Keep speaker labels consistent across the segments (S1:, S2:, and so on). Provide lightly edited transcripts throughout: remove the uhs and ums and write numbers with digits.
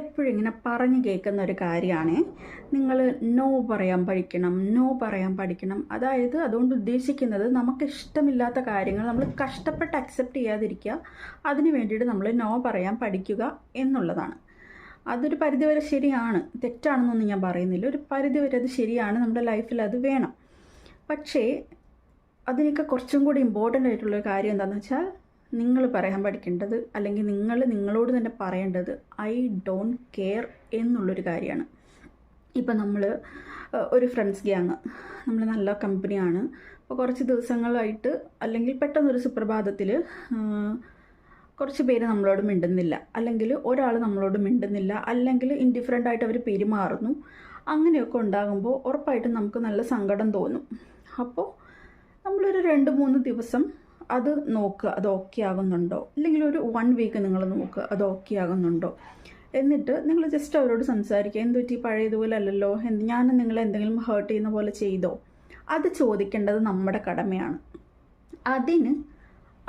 S1: എപ്പോഴും ഇങ്ങനെ പറഞ്ഞു കേൾക്കുന്ന ഒരു കാര്യമാണ് നിങ്ങൾ നോ പറയാൻ പഠിക്കണം, നോ പറയാൻ പഠിക്കണം. അതായത് അതുകൊണ്ട് ഉദ്ദേശിക്കുന്നത് നമുക്ക് ഇഷ്ടമില്ലാത്ത കാര്യങ്ങൾ നമ്മൾ കഷ്ടപ്പെട്ട് അക്സെപ്റ്റ് ചെയ്യാതിരിക്കുക, അതിന് വേണ്ടിയിട്ട് നമ്മൾ നോ പറയാൻ പഠിക്കുക എന്നുള്ളതാണ്. അതൊരു പരിധിവരെ ശരിയാണ്, തെറ്റാണെന്നൊന്നും ഞാൻ പറയുന്നില്ല. ഒരു പരിധിവരെ അത് ശരിയാണ്, നമ്മുടെ ലൈഫിൽ അത് വേണം. പക്ഷേ അതിനൊക്കെ കുറച്ചും കൂടി ഇമ്പോർട്ടൻ്റ് ആയിട്ടുള്ളൊരു കാര്യം എന്താണെന്ന് വെച്ചാൽ, നിങ്ങൾ പറയാൻ പഠിക്കേണ്ടത്, അല്ലെങ്കിൽ നിങ്ങളോട് തന്നെ പറയേണ്ടത് ഐ ഡോണ്ട് കെയർ എന്നുള്ളൊരു കാര്യമാണ്. ഇപ്പം നമ്മൾ ഒരു ഫ്രണ്ട്സ് ഗ്യാങ്, നമ്മൾ നല്ല കമ്പനിയാണ്. അപ്പോൾ കുറച്ച് ദിവസങ്ങളായിട്ട് അല്ലെങ്കിൽ പെട്ടെന്നൊരു സുപ്രഭാതത്തിൽ കുറച്ച് പേര് നമ്മളോട് മിണ്ടുന്നില്ല, അല്ലെങ്കിൽ ഒരാൾ നമ്മളോട് മിണ്ടുന്നില്ല, അല്ലെങ്കിൽ ഇൻഡിഫറൻ്റ് ആയിട്ട് അവർ പെരുമാറുന്നു. അങ്ങനെയൊക്കെ ഉണ്ടാകുമ്പോൾ ഉറപ്പായിട്ടും നമുക്ക് നല്ല സങ്കടം തോന്നും. അപ്പോൾ നമ്മളൊരു 2-3 ദിവസം അത് നോക്കുക, അത് ഓക്കെ ആകുന്നുണ്ടോ, അല്ലെങ്കിൽ ഒരു 1 വീക്ക് നിങ്ങൾ നോക്കുക അത് ഓക്കെ ആകുന്നുണ്ടോ. എന്നിട്ട് നിങ്ങൾ ജസ്റ്റ് അവരോട് സംസാരിക്കുക, എന്ത് പറ്റി, പഴയതുപോലെ അല്ലല്ലോ, ഞാൻ നിങ്ങളെ എന്തെങ്കിലും ഹേർട്ട് ചെയ്യുന്ന പോലെ ചെയ്തോ. അത് ചോദിക്കേണ്ടത് നമ്മുടെ കടമയാണ്. അതിന്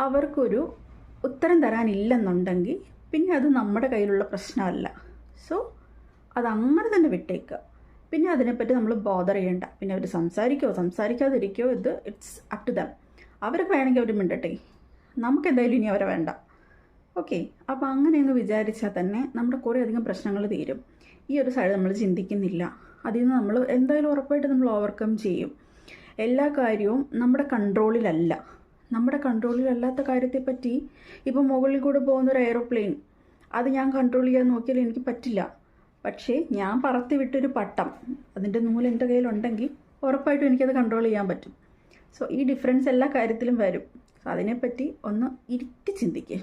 S1: അവർക്കൊരു ഉത്തരം തരാനില്ലെന്നുണ്ടെങ്കിൽ പിന്നെ അത് നമ്മുടെ കയ്യിലുള്ള പ്രശ്നമല്ല. സോ അതങ്ങനെ തന്നെ വിട്ടേക്കുക. പിന്നെ അതിനെപ്പറ്റി നമ്മൾ ബോദർ ചെയ്യണ്ട. പിന്നെ അവർ സംസാരിക്കാതിരിക്കോ, ഇറ്റ്സ് അപ് ടു ദം. അവരൊക്കെ വേണമെങ്കിൽ അവർ മിണ്ടട്ടെ, നമുക്ക് എന്തായാലും ഇനി അവരെ വേണ്ട. ഓക്കെ, അപ്പോൾ അങ്ങനെയൊന്ന് വിചാരിച്ചാൽ തന്നെ നമ്മുടെ കുറേ അധികം പ്രശ്നങ്ങൾ തീരും. ഈ ഒരു സൈഡ് നമ്മൾ ചിന്തിക്കുന്നില്ല, അതിൽ നിന്ന് നമ്മൾ എന്തായാലും ഉറപ്പായിട്ട് നമ്മൾ ഓവർകം ചെയ്യും. എല്ലാ കാര്യവും നമ്മുടെ കൺട്രോളിലല്ല. നമ്മുടെ കൺട്രോളിലല്ലാത്ത കാര്യത്തെപ്പറ്റി, ഇപ്പം മുകളിൽ കൂടെ പോകുന്നൊരു എയ്റോപ്ലെയിൻ, അത് ഞാൻ കൺട്രോൾ ചെയ്യാൻ നോക്കിയാൽ എനിക്ക് പറ്റില്ല. പക്ഷേ ഞാൻ പറത്തി വിട്ടൊരു പട്ടം, അതിൻ്റെ നൂല് എൻ്റെ കയ്യിലുണ്ടെങ്കിൽ ഉറപ്പായിട്ടും എനിക്കത് കൺട്രോൾ ചെയ്യാൻ പറ്റും. സോ ഈ ഡിഫറൻസ് എല്ലാ കാര്യത്തിലും വരും. സോ അതിനെപ്പറ്റി ഒന്ന് ഇരുത്തി ചിന്തിക്കുക.